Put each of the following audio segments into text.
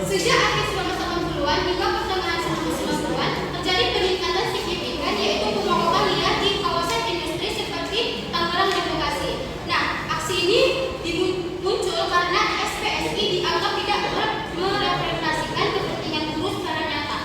Sejak akhir 1980-an hingga pertengahan 1990-an terjadi peningkatan signifikan yaitu pemogokan liar di kawasan industri seperti Tangerang dan Bekasi. Nah, aksi ini muncul karena SPSI dianggap tidak merepresentasikan kepentingan buruh secara nyata.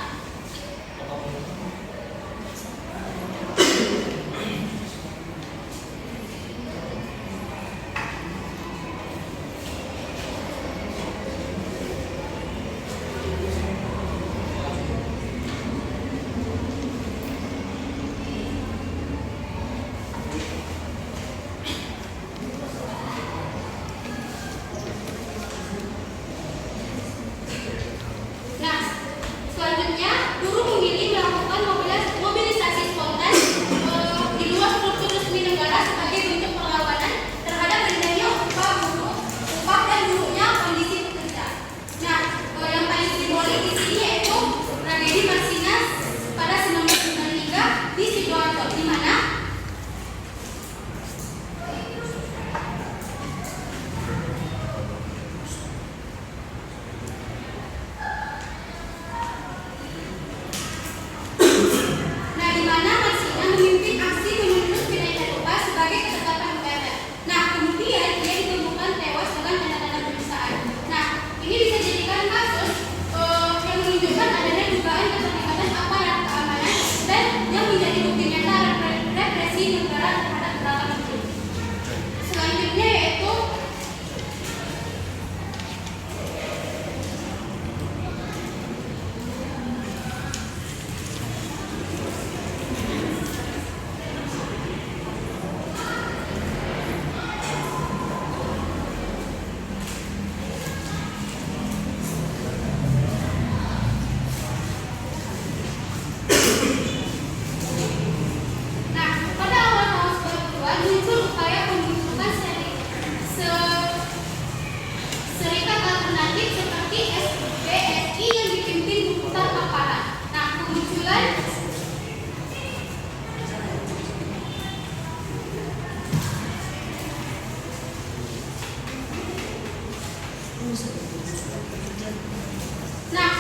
Nah,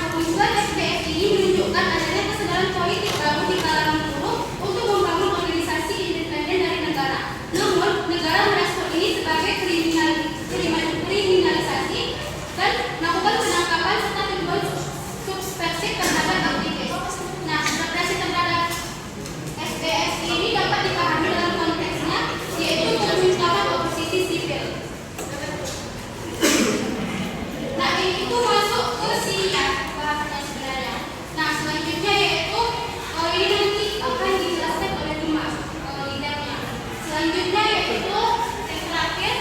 kemunculan SBF ini menunjukkan adanya kesadaran politik baru di kalangan buruh untuk membangun organisasi independen dari negara. Namun, negara merespon ini sebagai kriminalisasi dan melakukan penangkapan serta tindakan subversif terhadap aktivis. Nah, represi terhadap SBF ini dapat dipahami dalam konteksnya, yaitu pemunculan oposisi sipil. Nah, ini itu masuk ke sini ya bahasannya sebenarnya. Nah, selanjutnya yaitu ini nanti akan dijelaskan oleh Dimas lidernya. Selanjutnya yaitu yang terakhir.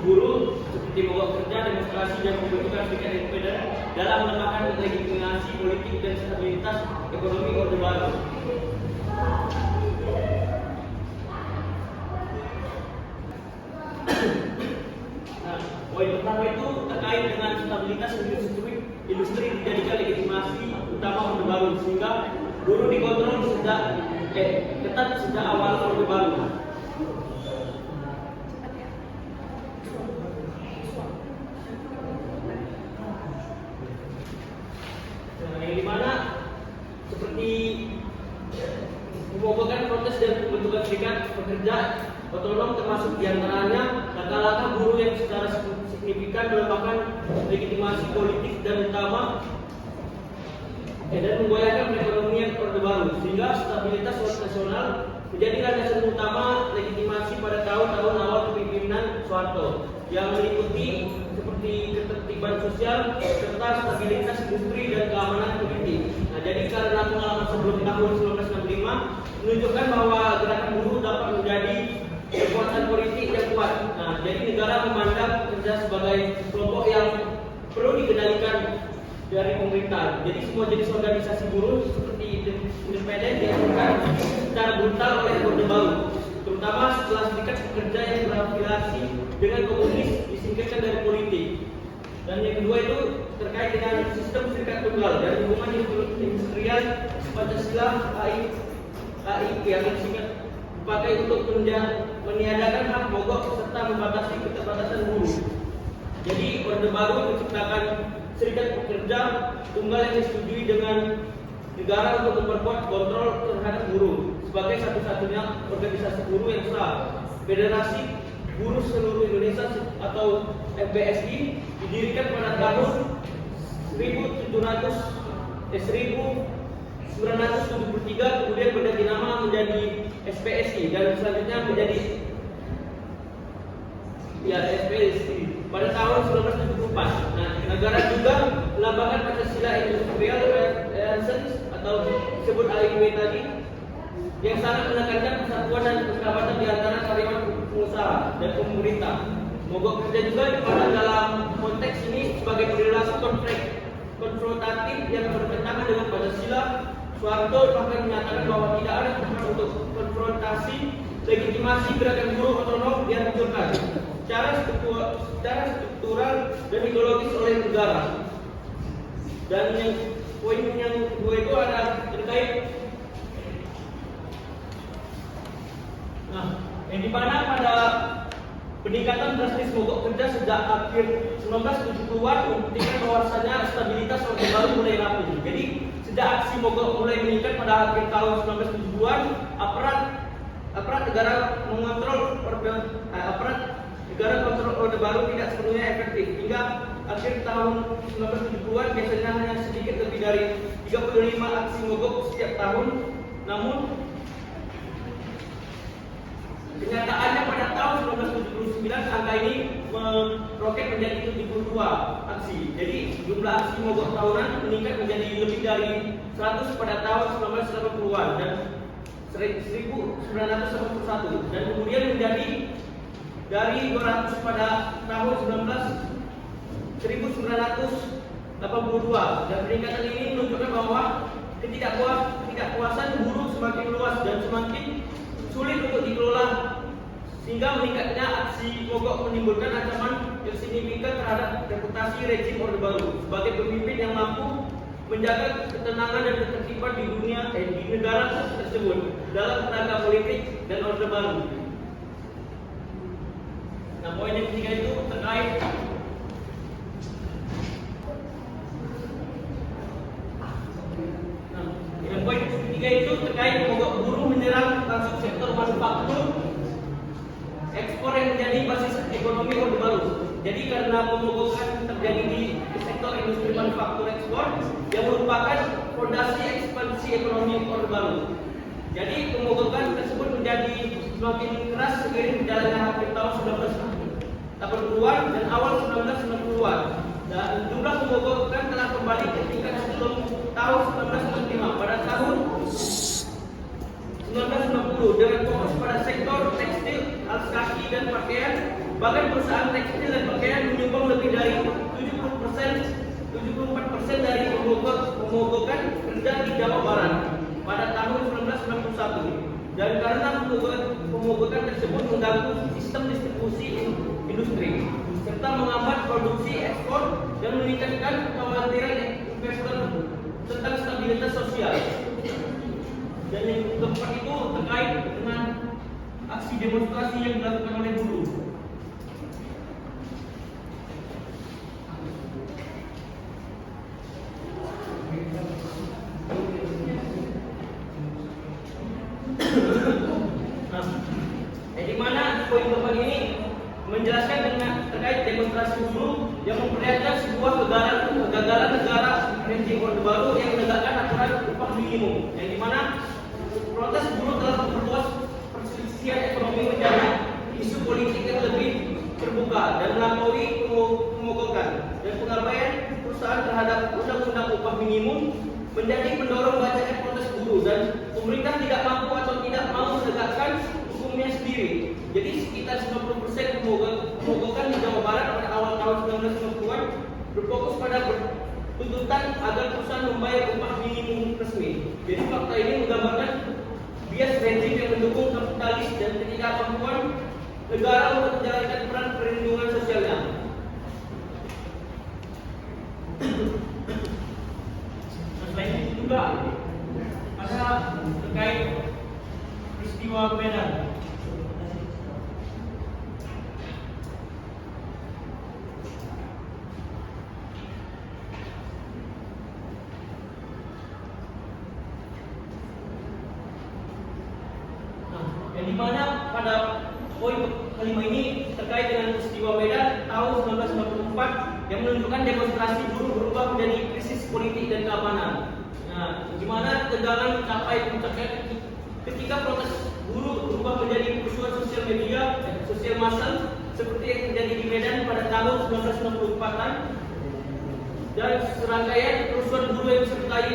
buruh seperti mogok kerja, demonstrasi dan pembentukan serikat independen dalam melemahkan legitimasi politik dan stabilitas ekonomi Orde Baru. Nah, poin pertama itu terkait dengan stabilitas industri dijadikan legitimasi utama Orde Baru, sehingga buruh dikontrol ketat sejak awal Orde Baru. Yang dimana seperti memogokkan protes dan pembentukan serikat pekerja otonom, termasuk diantaranya langkah-langkah buruh yang secara signifikan melemahkan legitimasi politik dan utama dan menggoyahkan perekonomian Orde Baru, sehingga stabilitas nasional menjadi landasan utama legitimasi pada tahun-tahun awal kepemimpinan Soeharto yang meliputi seperti ketertiban sosial serta stabilitas industri dan keamanan politik. Nah, jadi karena pengalaman sebelum tahun 1965 menunjukkan bahwa gerakan buruh dapat menjadi kekuatan politik yang kuat. Nah, jadi negara memandang kerja sebagai kelompok yang perlu dikendalikan dari pemerintah. Jadi semua jenis organisasi buruh seperti independen dilakukan secara brutal oleh Orde Baru, terutama setelah serikat pekerja yang berafiliasi dengan komunis disingkirkan dari politik. Dan yang kedua itu terkait dengan sistem serikat tunggal dan hubungan industrial Pancasila HIP yang disingkat dipakai untuk meniadakan hak mogok serta membatasi keterbatasan buruh. Jadi Orde Baru menciptakan serikat pekerja tunggal yang disetujui dengan negara untuk memperkuat kontrol terhadap buruh sebagai satu-satunya organisasi buruh yang sah. Federasi Buruh Seluruh Indonesia atau FBSI didirikan pada tahun 1973, kemudian berganti nama menjadi SPSI dan selanjutnya menjadi SPSI pada tahun 1974. Nah, negara juga melambangkan Pancasila Industrial Relations atau disebut AIP tadi, yang sangat menekankan persatuan dan persahabatan di antara karyawan pengusaha dan pemerintah. Mogok kerja juga dipandang dalam konteks ini sebagai perilaku konfrontatif yang bertentangan dengan Pancasila. Soeharto bahkan menyatakan bahwa tidak ada tempat untuk konfrontasi legitimasi gerakan buruh otonom yang dihancurkan secara struktural dan ideologis oleh negara. Dan yang poin yang kedua itu ada terkait yang dimana pada peningkatan drastis mogok kerja sejak akhir 1970-an membuktikan bahwasanya stabilitas Orde Baru mulai rapuh. Jadi sejak aksi mogok mulai meningkat pada akhir tahun 1970-an, aparat negara kontrol Orde Baru tidak sepenuhnya efektif. Hingga akhir tahun 1970-an biasanya hanya sedikit lebih dari 35 aksi mogok setiap tahun. Namun kenyataannya pada tahun 1979 angka ini meroket menjadi 72 aksi. Jadi jumlah aksi mogok tahunan meningkat menjadi lebih dari 100 pada tahun 1980-an dan 1981 dan kemudian menjadi dari 200 pada tahun 1982 dan peningkatan ini menunjukkan bahwa ketidakpuasan buruh semakin luas dan semakin sulit untuk dikelola sehingga meningkatnya aksi mogok menimbulkan ancaman yang signifikan terhadap reputasi rezim Orde Baru sebagai pemimpin yang mampu menjaga ketenangan dan ketertiban di negara tersebut dalam kerangka politik dan Orde Baru. Nah, poin yang ketiga itu terkait poin ketiga itu terkait mogok buruh menyerang langsung sektor manufaktur ekspor yang menjadi basis ekonomi Orde Baru. Jadi karena pemogokan terjadi di sektor industri manufaktur ekspor yang merupakan fondasi ekspansi ekonomi Orde Baru. Jadi pemogokan tersebut menjadi semakin keras seiring berjalannya akhir tahun 1980-an dan awal 1990-an. Dan jumlah pemogokan telah kembali ke tingkat sebelum tahun 1995 pada tahun 1990 dengan fokus pada sektor tekstil, alas kaki dan pakaian. Bahkan perusahaan tekstil dan pakaian menyumbang lebih dari 74% dari pemogokan kerja di Jawa Barat pada tahun 1991. Dan karena pemogokan tersebut mengganggu sistem distribusi industri serta menghambat produksi ekspor dan meningkatkan kekhawatiran investor tentang stabilitas sosial. Dan yang keempat itu terkait dengan aksi demonstrasi yang dilakukan oleh buruh. Di mana poin keempat ini menjelaskan dengan terkait demonstrasi buruh yang memperlihatkan sebuah kegagalan negara rezim Orde Baru yang menegakkan aturan upah minimum, yang dimana protes buruh telah memperluas perselisihan ekonomi menjadi isu politik yang lebih terbuka dan melampaui pemogokan dan pengabaian perusahaan terhadap undang-undang upah minimum menjadi pendorong banyaknya protes buruh dan pemerintah tidak mampu atau tidak mau menegakkan hukumnya sendiri. Jadi sekitar 90% pemogokan di Jawa Barat pada awal tahun 1990-an berfokus pada tuntutan agar perusahaan membayar upah minimum resmi. Jadi fakta ini menggambarkan bias rezim yang mendukung kapitalis dan ketidakmampuan negara untuk menjalankan peran perlindungan sosialnya. Selain itu juga ada terkait peristiwa Medan. Yang dimana pada poin kelima ini terkait dengan peristiwa Medan tahun 1994 yang menunjukkan demonstrasi buruh berubah menjadi krisis politik dan keamanan. Nah, dimana ketegangan mencapai puncaknya ketika protes buruh berubah menjadi kerusuhan sosial media, sosial massal seperti yang terjadi di Medan pada tahun 1994-an dan serangkaian kerusuhan buruh yang disertai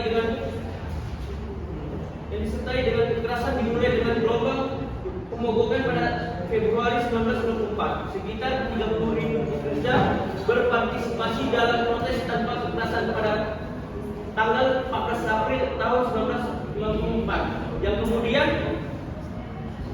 dengan kekerasan dimulai dengan gelombang pemogokan pada Februari 1994. Sekitar 30.000 pekerja berpartisipasi dalam protes tanpa kekerasan pada tanggal 14 April tahun 1994 yang kemudian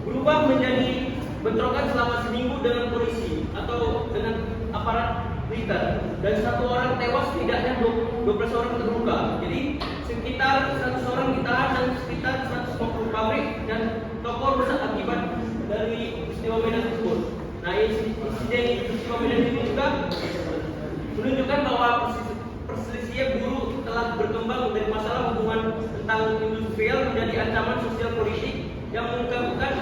berubah menjadi bentrokan selama seminggu dengan polisi atau dengan aparat militer, dan 1 orang tewas, setidaknya 12 orang terluka. Jadi sekitar 100 orang ditahan dan sekitar 150 pabrik dan toko rusak akibat dari peristiwa Medan tersebut. Nah, insiden peristiwa Medan ini juga menunjukkan bahwa perselisihan buruh telah berkembang dari masalah hubungan tentang industrial menjadi ancaman sosial politik yang mengungkapkan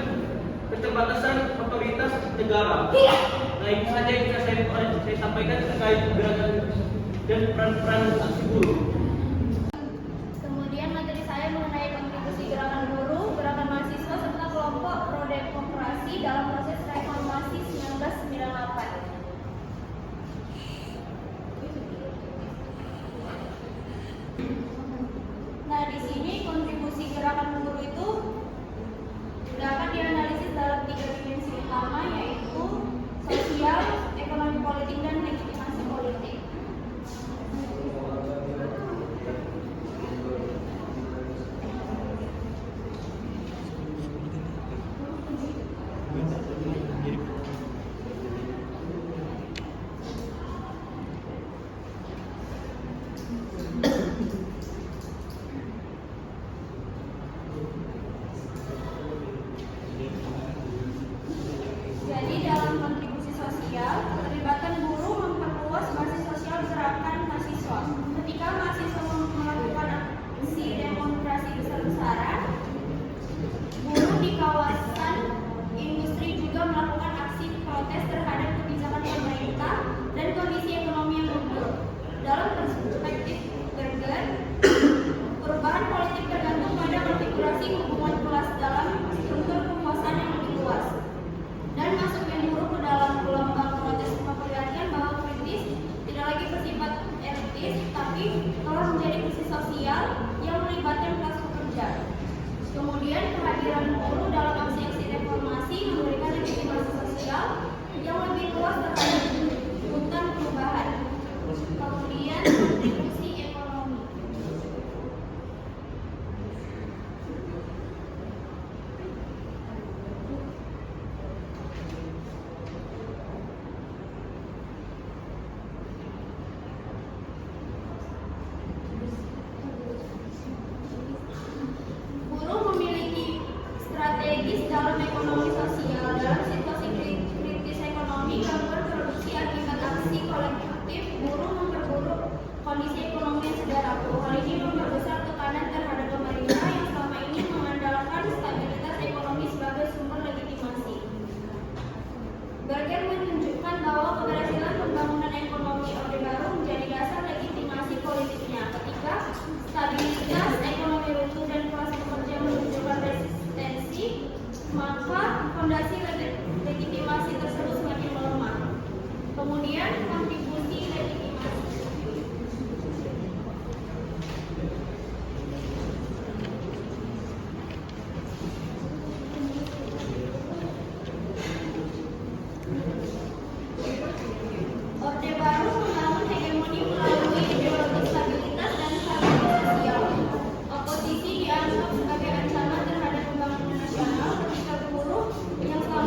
keterbatasan otoritas negara. Nah, itu saja yang bisa saya sampaikan terkait gerakan dan peran-peran aksi buruh. Kemudian materi saya mengenai kontribusi gerakan buruh, gerakan mahasiswa, serta kelompok pro-demokrasi dalam proses reformasi 1998. Nah, di sini kontribusi gerakan buruh itu dapat dianalisis dalam 3 dimensi utama, yaitu sosial, ekonomi politik, dan legitimasi politik. Jadi dalam kontribusi sosial, keterlibatan buruh memperluas basis sosial gerakan mahasiswa. Ketika mahasiswa melakukan aksi demonstrasi besar-besaran, buruh di kawasan industri juga melakukan aksi protes terhadap kebijakan pemerintah dan kondisi ekonomi yang buruk. Dalam perspektif Berger, perubahan politik tergantung pada konfigurasi hubungan kelas dalam struktur kekuasaan yang lebih luas. Dan masuknya buruh ke dalam gelombang protes memperlihatkan bahwa kritis tidak lagi bersifat elitis, tapi telah menjadi krisis sosial yang melibatkan kelas pekerja. Kemudian kehadiran buruh dalam aksi-aksi reformasi memberikan legitimasi sosial yang lebih luas terhadap tuntutan perubahan. Kemudian kontribusi ekonomi. Buruh memiliki strategis dalam ekonomi sosial. Dalam situasi kritis ekonomi, gangguan produksi akibat aksi kolektif buruh memperburuk kondisi ekonomi yang sedang rapuh. Hal ini memperbesar tekanan terhadap pemerintah yang selama ini mengandalkan stabilitas ekonomi sebagai sumber legitimasi. Berger menunjukkan bahwa keberhasilan pembangunan ekonomi Orde Baru menjadi dasar legitimasi politiknya. Ketika stabilitas ekonomi runtuh dan kelas pekerja menunjukkan resistensi, maka fondasi legitimasi tersebut semakin melemah. Kemudian kontribusi legitimasi. Orde Baru membangun hegemoni melalui ideologi stabilitas dan stabilitas sosial. Oposisi dianggap sebagai ancaman terhadap pembangunan nasional ketika buruh yang selama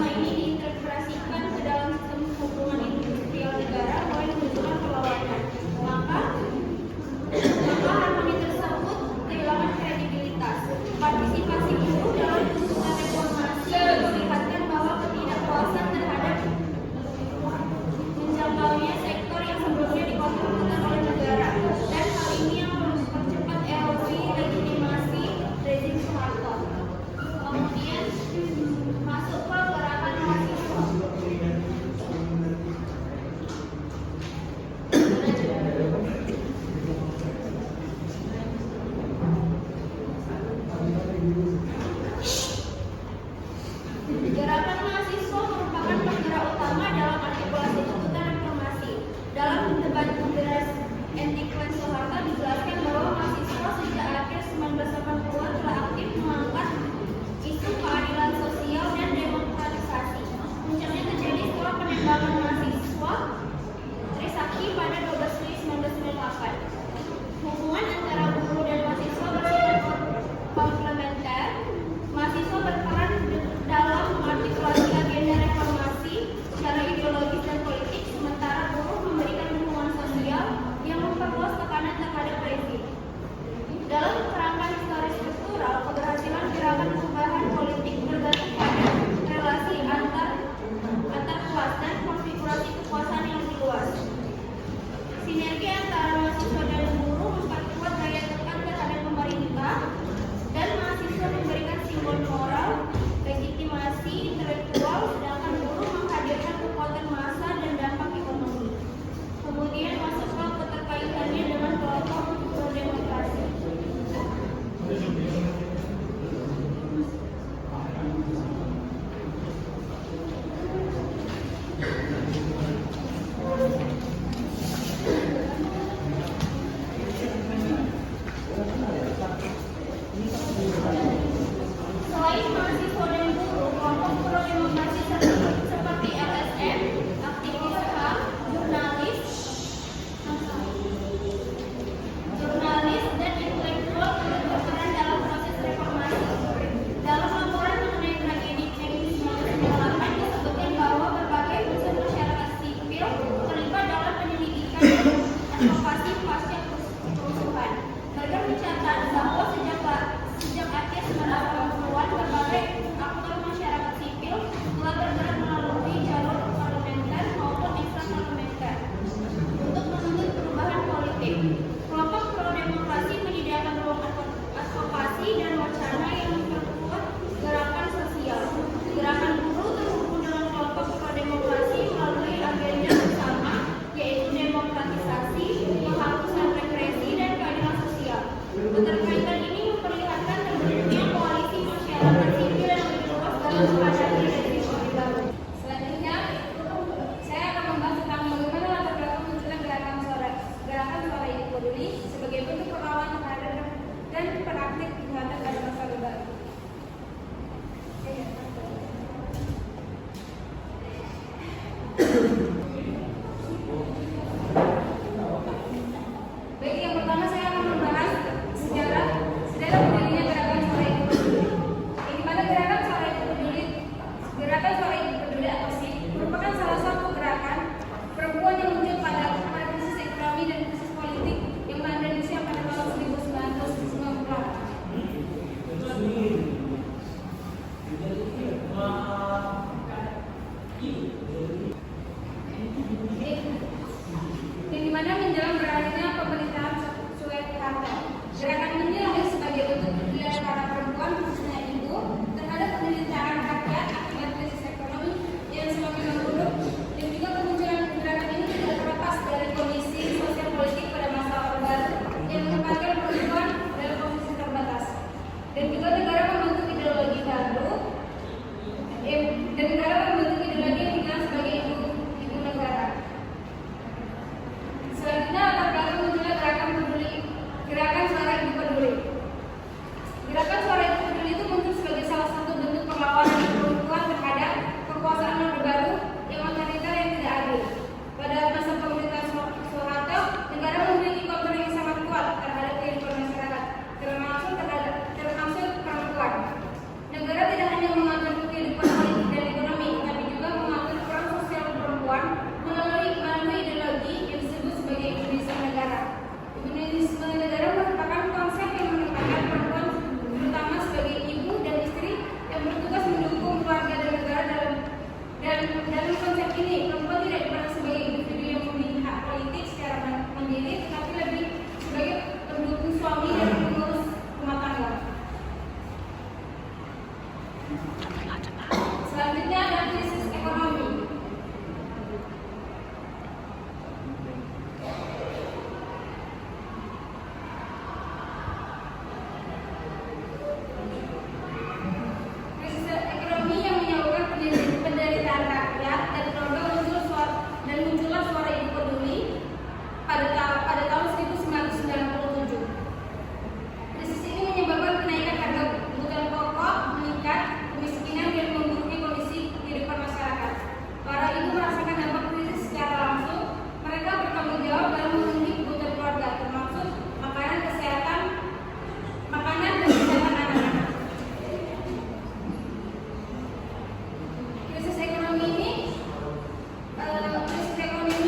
LSM, aktivis HAM, jurnalis, dan intelektual turut berperan dalam proses reformasi. Dalam laporan mengenai tragedi Cengkeh 1998 disebutkan bahwa berbagai unsur masyarakat sipil terlibat dalam penyelidikan dan advokasi pasca kerusuhan. Mereka mencatat bahwa sejak akhir 1980-an berbagai aktor masyarakat sipil telah bergerak melalui jalur parlementer maupun ekstraparlementer untuk menuntut perubahan politik. Kelompok pro-demokrasi menyediakan ruang advokasi dan wacana yang memperkuat gerakan sosial. Gerakan buruh terhubung dengan kelompok pro-demokrasi melalui agenda bersama, yaitu demokratisasi, penghapusan represi, dan keadilan sosial. Keterkaitan ini memperlihatkan terbentuknya koalisi masyarakat sipil yang lebih luas dalam menghadapi rezim Orde Baru. Selanjutnya, saya akan membahas tentang bagaimana latar belakang munculnya gerakan suara Ibu Peduli sebagai bentuk perlawanan terhadap dan peraktik terhadap gerakan Orde Baru. Baik, yang pertama saya akan membahas sejarah berdirinya gerakan suara Ibu Peduli. Di mana gerakan suara Ibu Peduli apa sih? Merupakan salah satu gerakan perempuan yang muncul pada krisis ekonomi dan krisis politik yang melanda Indonesia pada tahun 1998. Yang dimana menjelang berakhirnya pemerintahan Soeharto. Gerakan ini lahir sebagai bentuk kepedulian para perempuan, khususnya ibu, terhadap penderitaan rakyat akibat krisis ekonomi yang semakin memburuk, dan juga kemunculan gerakan ini tidak terlepas dari kondisi sosial politik pada masa Orde Baru yang menempatkan perempuan dalam posisi terbatas. Dan juga negara membentuk ideologi baru, yang dikenal sebagai ibu negara. Selanjutnya latar belakang munculnya gerakan suara Ibu Peduli. Gerakan suara Ibu Peduli itu muncul sebagai salah satu bentuk perlawanan perempuan terhadap kekuasaan Orde Baru yang otoriter yang tidak adil. Pada masa pemerintahan Soeharto, negara memiliki kontrol yang sangat kuat terhadap kehidupan masyarakat, termasuk perempuan. Negara tidak hanya mengatur kehidupan politik dan ekonomi, tapi juga mengatur peran sosial perempuan melalui ideologi yang disebut sebagai feminisme negara. Feminisme negara merupakan konsep yang menempatkan perempuan terutama sebagai ibu dan istri yang bertugas mendukung keluarga dan negara dalam konsep ini, perempuan tidak dipandang sebagai individu yang memiliki hak politik secara mandiri, tetapi lebih sebagai pendukung suami dan pengurus rumah tangga. Selanjutnya ada krisis ekonomi. Krisis ekonomi yang menyebabkan penderitaan rakyat dan keluarga muncullah suara Ibu Peduli pada tahun 1997. Krisis ini menyebabkan kenaikan harga kebutuhan pokok, meningkat kemiskinan dan memburuknya kondisi kehidupan masyarakat. Para ibu merasakan dampak krisis secara langsung. Mereka bertanggung jawab dalam memenuhi kebutuhan keluarga, termasuk makanan dan kesehatan anak-anak. Krisis ekonomi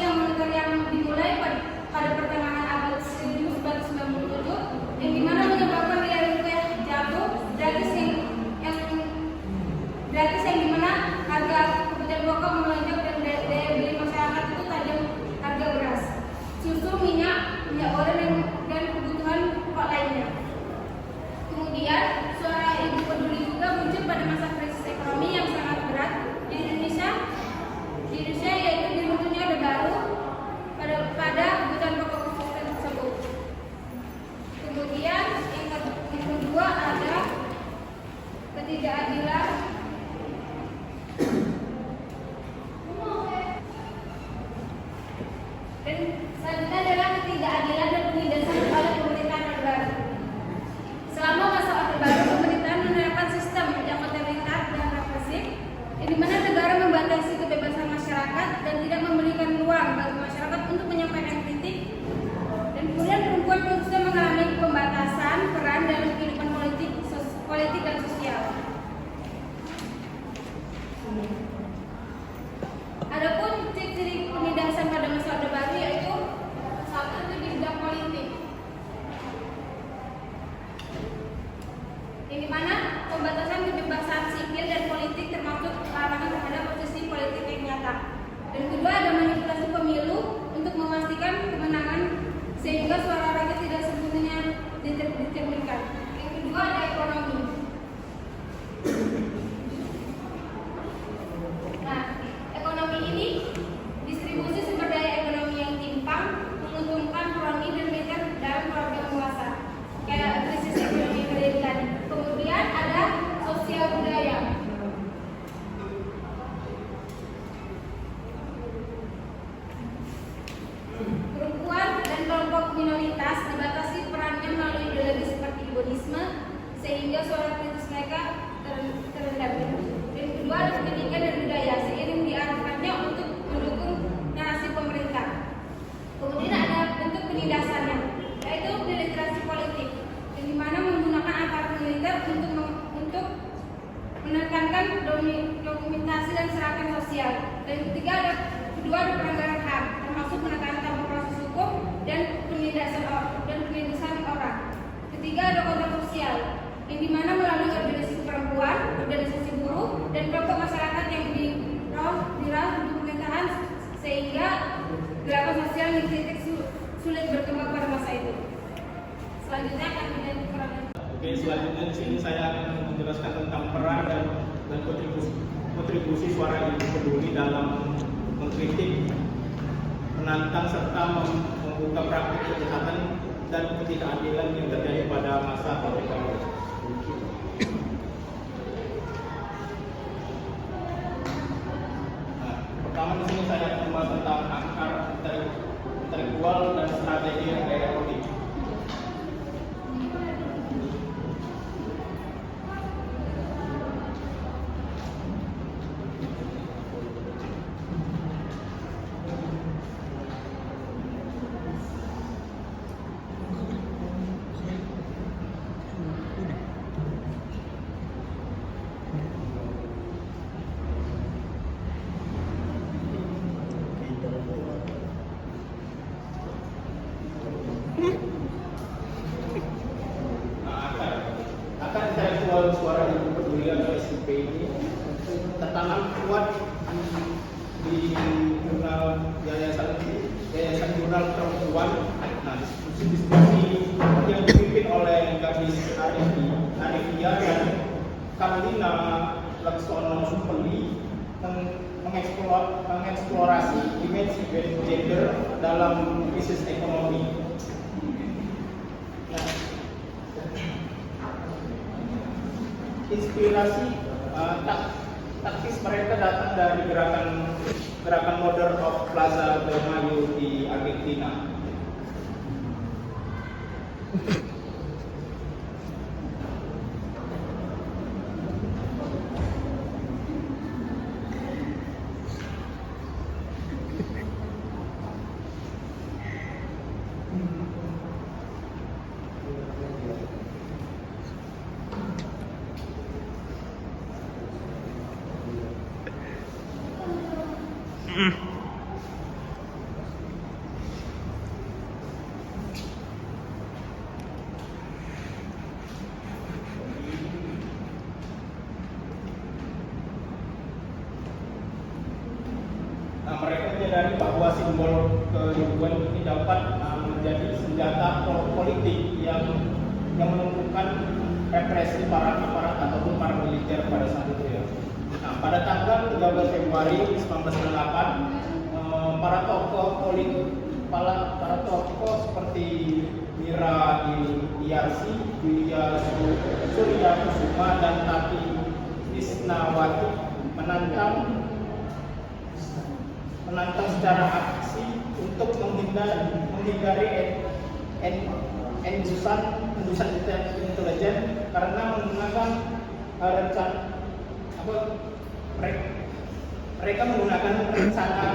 yang moneter yang dimulai pada pertengahan abad 1997, yang dimana menyebabkan nilai rupiah jatuh gratis yang dimana harga kebutuhan pokok melonjak dan daya beli masyarakat itu tajam harga beras, susu, minyak goreng dan kebutuhan pokok lainnya. Kemudian suara Ibu Peduli juga muncul pada masa krisis ekonomi yang sangat berat di Indonesia, yaitu dibentuknya Orde Baru pada kebutuhan pokok khusus tersebut. Kemudian yang kedua ada ketidakadilan dan selanjutnya adalah ketidakadilan dan penindasan kepada pemerintahan Orde Baru. Selama masa Orde Baru, pemerintahan menerapkan sistem yang otoriter dan represif, di mana negara membatasi kebebasan masyarakat menekankan dokumentasi dan serangkaian sosial. Dan kedua ada pelanggaran HAM, termasuk menekankan tanpa proses hukum dan penindasan orang. Ketiga ada kontrak sosial, yang dimana melalui organisasi perempuan, organisasi buruh, dan kelompok masyarakat yang dirauh untuk pemerintahan, sehingga gerakan sosial yang dikritik sulit berkembang pada masa itu. Selanjutnya akan dilanjutkan. Oke, selanjutnya di sini saya akan menjelaskan tentang peran dan kontribusi suara ibu peduli dalam mengkritik, menantang serta membuka praktik kejahatan dan ketidakadilan yang terjadi pada masa Orde Baru. Nah, pertama di sini saya akan membahas tentang akar intelektual dan strategi gaya politik. Akar intelektual suara ibu peduli atau SMP ini tertanam kuat di jurnal Yayasan Jurnal Perempuan. Nah, diskusi yang dipimpin oleh Gadis Arifia dan Karlina Laksono Supeli mengeksplorasi dimensi gender dalam krisis ekonomi. Nah, inspirasi taktis mereka datang dari gerakan Modern of Plaza de Mayo di Argentina. Nah, mereka menyadari bahwa simbol kehidupan ini dapat menjadi senjata politik yang menentukan represi para aparat ataupun para militer pada saat itu ya. Nah, pada tanggal 13 Februari 1998, para tokoh seperti Mira Diarsi, Julia Surya Kusuma dan Tati Krisnawati menantang secara aksi untuk menghindari endusan intelijen karena menggunakan mereka menggunakan rencana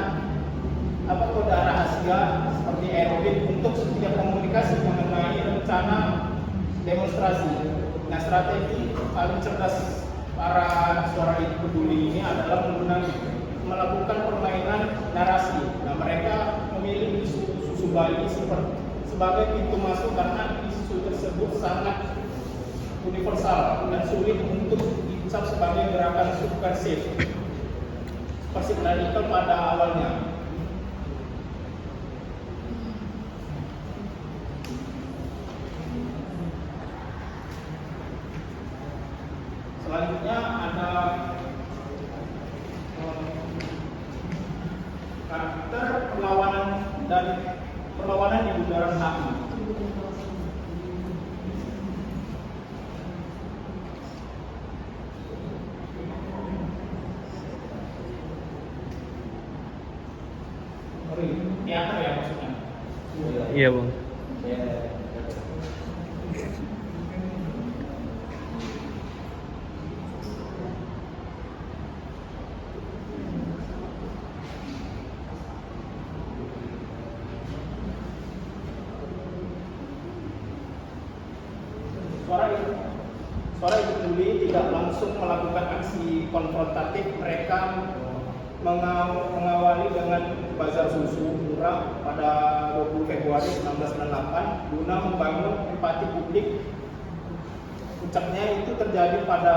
kode rahasia seperti Erwin untuk setiap komunikasi mengenai rencana demonstrasi. Nah, strategi paling cerdas para suara ibu peduli ini adalah melakukan permainan narasi. Nah, mereka memilih susu bayi sebagai pintu masuk karena isu tersebut sangat universal dan sulit untuk dicap sebagai gerakan subversif radikal pada awalnya. Selanjutnya ada karakter perlawanan di bundaran HI. Teater ya maksudnya? Iya, Bang. Suara Ibu Peduli tidak langsung melakukan aksi konfrontatif. Mereka mengawali dengan bazar susu murah pada 20 Februari 1998 guna membangun empati publik. Puncaknya itu terjadi pada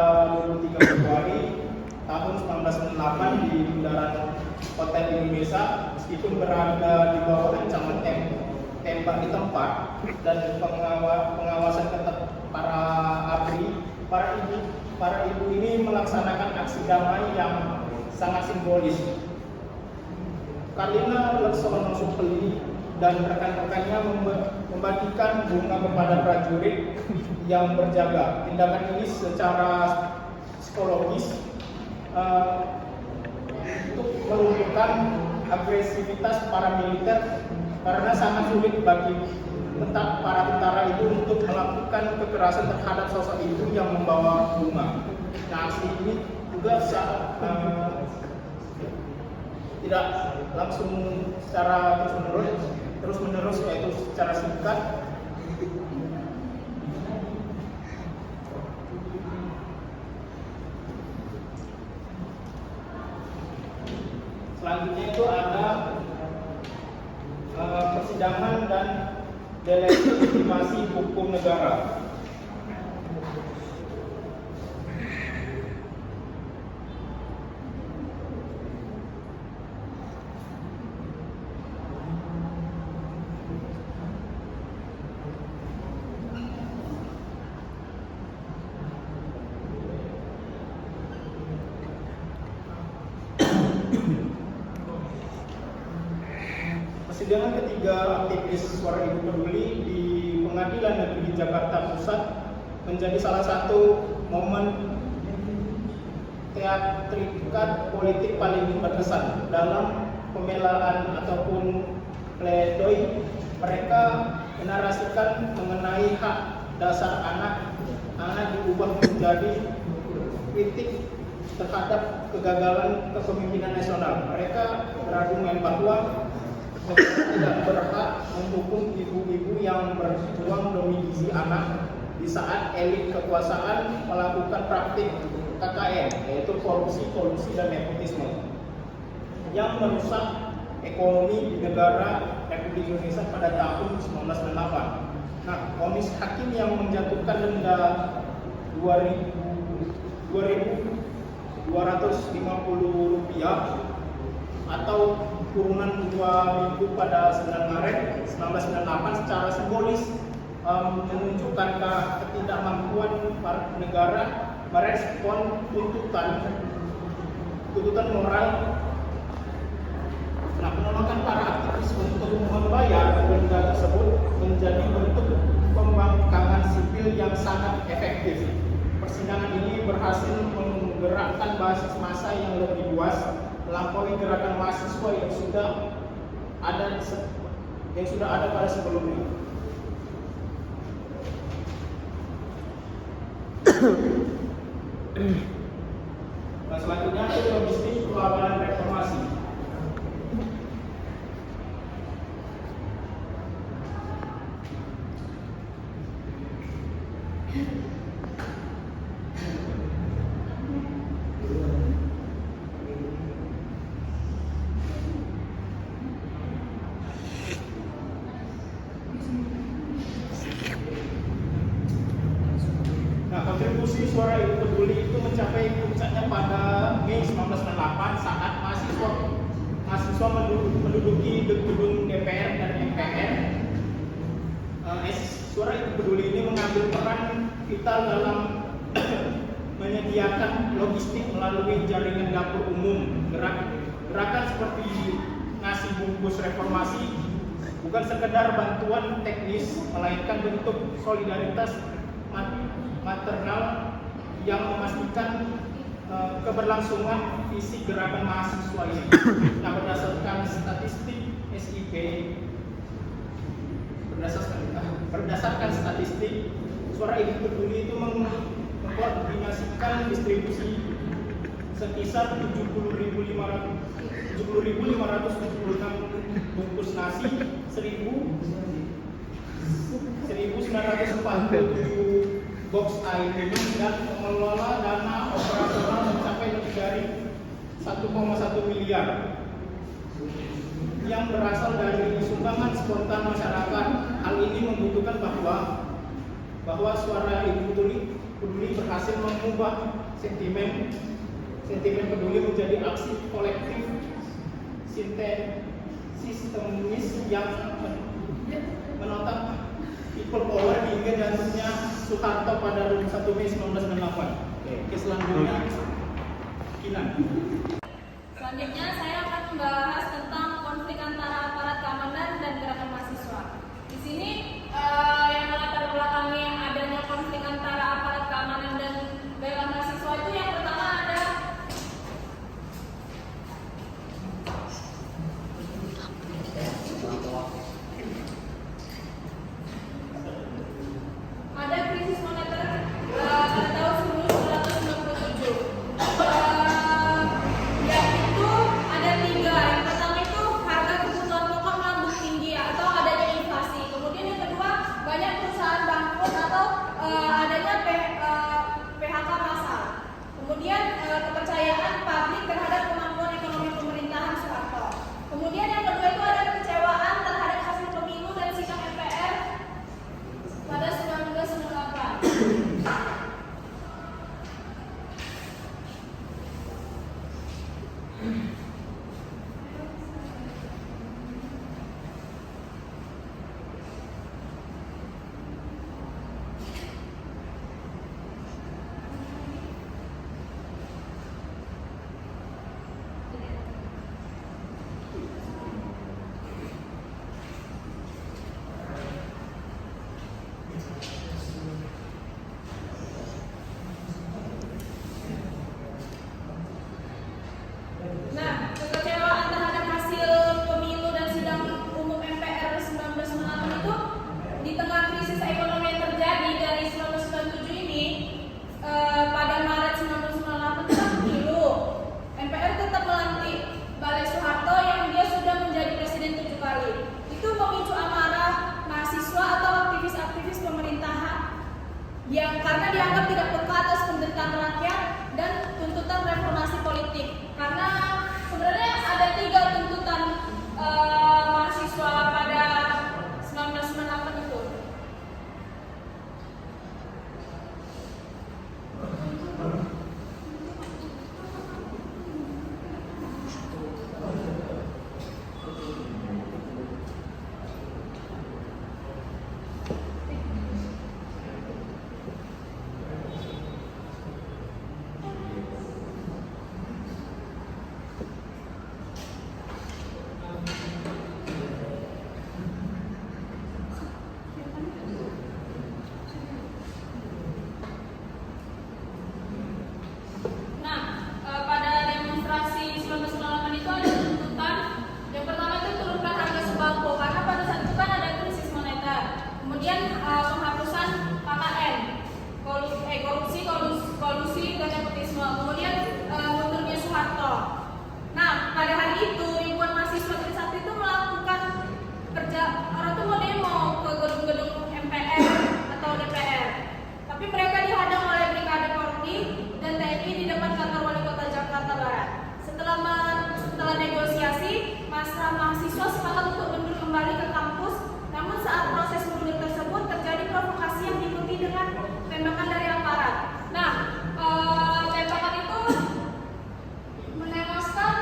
23 Februari tahun 1998 di bundaran Hotel Indonesia. Meskipun berada di bawah ancaman tembak di tempat dan pengawasan ketat para ABRI, para ibu ini melaksanakan aksi damai yang sangat simbolis. Karlina Laksono Supeli dan rekan-rekannya membagikan bunga kepada prajurit yang berjaga. Tindakan ini secara psikologis untuk melumpuhkan agresivitas para militer, karena sangat sulit bagi para tentara itu untuk melakukan kekerasan terhadap sosok ibu yang membawa bunga. Nah, aksi ini juga tidak langsung secara terus menerus, yaitu secara singkat. Selanjutnya itu ada persidangan dan delegitimasi hukum negara. Persidangan ketiga aktivis Suara Ibu Peduli di Pengadilan Negeri Jakarta Pusat menjadi salah satu momen teatrikat politik paling berkesan dalam pembelaan ataupun pledoi. Mereka menarasikan mengenai hak dasar anak diubah menjadi kritik terhadap kegagalan kepemimpinan nasional. Mereka berargumen bahwa tidak berhak mendukung ibu-ibu yang berjuang demi gizi anak di saat elit kekuasaan melakukan praktik KKN, yaitu korupsi dan nepotisme yang merusak ekonomi di negara Republik Indonesia pada tahun 1998. Nah, vonis hakim yang menjatuhkan denda Rp2.250 atau kurungan 2 minggu pada 9 Maret 1998 secara simbolis menunjukkan ketidakmampuan para negara merespon tuntutan moral. Nah, penolakan para aktivis untuk membayar denda tersebut menjadi bentuk pembangkangan sipil yang sangat efektif. Persidangan ini berhasil menggerakkan basis massa yang lebih luas, melampaui gerakan mahasiswa yang sudah ada pada sebelumnya. Nah, selanjutnya itu logistik pelawanan reformasi. Kontribusi Suara Ibu Peduli itu mencapai puncaknya pada Mei 1998 saat mahasiswa menduduki gedung DPR dan MPR. Suara Ibu Peduli ini mengambil peran vital dalam menyediakan logistik melalui jaringan dapur umum. Gerakan seperti nasi bungkus reformasi bukan sekedar bantuan teknis, melainkan bentuk solidaritas maternal yang memastikan keberlangsungan visi gerakan mahasiswa ini. Nah, berdasarkan statistik SIP, berdasarkan statistik, Suara Ibu Peduli itu mengkoordinasikan distribusi sekitar 70.576 bungkus nasi, 1.947 box agreement dan mengelola dana operasional mencapai lebih dari 1,1 miliar yang berasal dari sumbangan spontan masyarakat. Hal ini membuktikan bahwa suara Ibu Peduli berhasil mengubah sentimen peduli menjadi aksi kolektif sistemis yang menotap people power hingga jatuhnya Soeharto pada 1 Mei 1998. Oke, selanjutnya Kinan. Selanjutnya saya akan membahas tentang konflik antara aparat keamanan dan gerakan mahasiswa. Di sini yang melatar belakangi adanya konflik antara aparat keamanan dan gerakan mahasiswa itu yang pertama ada krisis moneter pada tahun 1997. Yaitu ada 3. Yang pertama itu harga kebutuhan pokok melambung tinggi atau adanya inflasi. Kemudian yang kedua banyak perusahaan bangkrut atau adanya PHK massal. Kemudian kepercayaan publik terhadap kemampuan ekonomi pemerintahan Soeharto. Kemudian yang kedua itu ada kekecewaan terhadap hasil pemilu dan sikap MPR pada 1998. Nah, kekecewaan terhadap hasil pemilu dan sidang umum MPR 1998 itu di tengah krisis ekonomi yang terjadi dari 1997 ini pada Maret 1998 itu kan pemilu. MPR tetap melantik Balai Soeharto yang dia sudah menjadi presiden 7 kali. Itu memicu amarah mahasiswa atau aktivis-aktivis pemerintahan yang karena dianggap tidak peka atas penderitaan rakyat dan tuntutan reformasi politik. Karena sebenarnya ada 3 tuntutan mahasiswa pada 1998 itu. Pada demonstrasi 1998 itu ada tuntutan. Yang pertama itu turunkan harga sembako karena pada saat itu kan ada krisis moneter. Kemudian penghapusan KKN, kolusi dan nepotisme. Kemudian mundurnya Soeharto. Nah, pada hari itu ribuan mahasiswa Trisakti itu melakukan orang tuh mau demo ke gedung-gedung MPR atau DPR. Tapi mereka dihadang oleh Brigade Polri dan TNI di depan kantor Wali Kota Jakarta Barat. Setelah negosiasi, masa mahasiswa sepakat untuk mundur kembali ke kampus. Namun saat proses mundur tersebut terjadi provokasi yang diikuti dengan tembakan dari aparat. Nah, tembakan itu menewaskan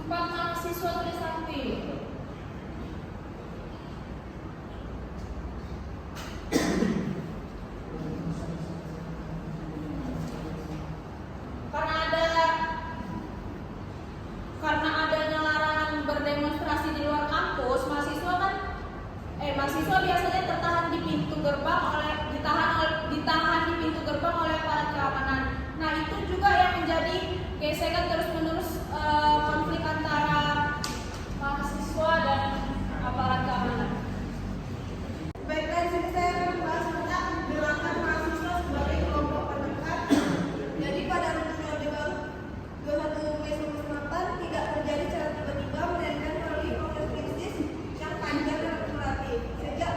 4 mahasiswa Trisakti. Karena adanya larangan berdemonstrasi di luar kampus, mahasiswa biasanya tertahan di pintu gerbang ditahan di pintu gerbang oleh aparat keamanan. Nah, itu juga yang menjadi gesekan terus-menerus konflik antara mahasiswa dan aparat keamanan. Baiklah, di sini saya akan membahas tentang gerakan mahasiswa sebagai kelompok pendekat. Jadi pada runtuhnya Orde Baru 21 Mei 1998 tidak terjadi secara tiba-tiba, melainkan melalui proses krisis yang panjang dan akumulatif. Sejak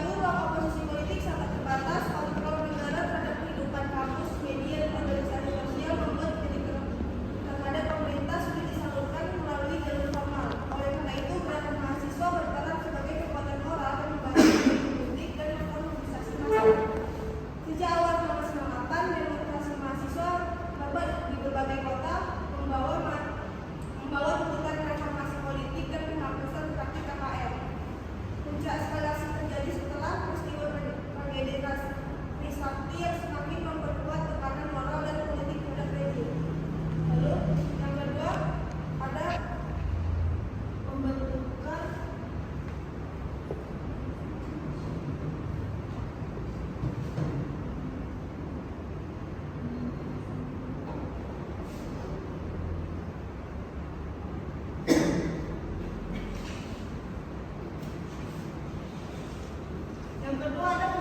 itu, ruang oposisi politik sangat terbatas. Kontrol negara terhadap kehidupan kampus, media, dan organisasi sosial membuat kritik terhadap pemerintah sulit disalurkan melalui jalur formal. Oleh karena itu, gerakan mahasiswa berperan sebagai kekuatan moral dan membangun publik dan mobilisasi masyarakat. Sejak awal 1998, demonstrasi mahasiswa di berbagai kota membawa tuntutan reformasi politik dan penghapusan praktik KKR. Puncak eskalasi terjadi setelah peristiwa tragedi Trisakti yang semakin memperkuat tekanan moral dan politik terhadap rejim. Lalu yang kedua ada pembentukan Yang kedua ada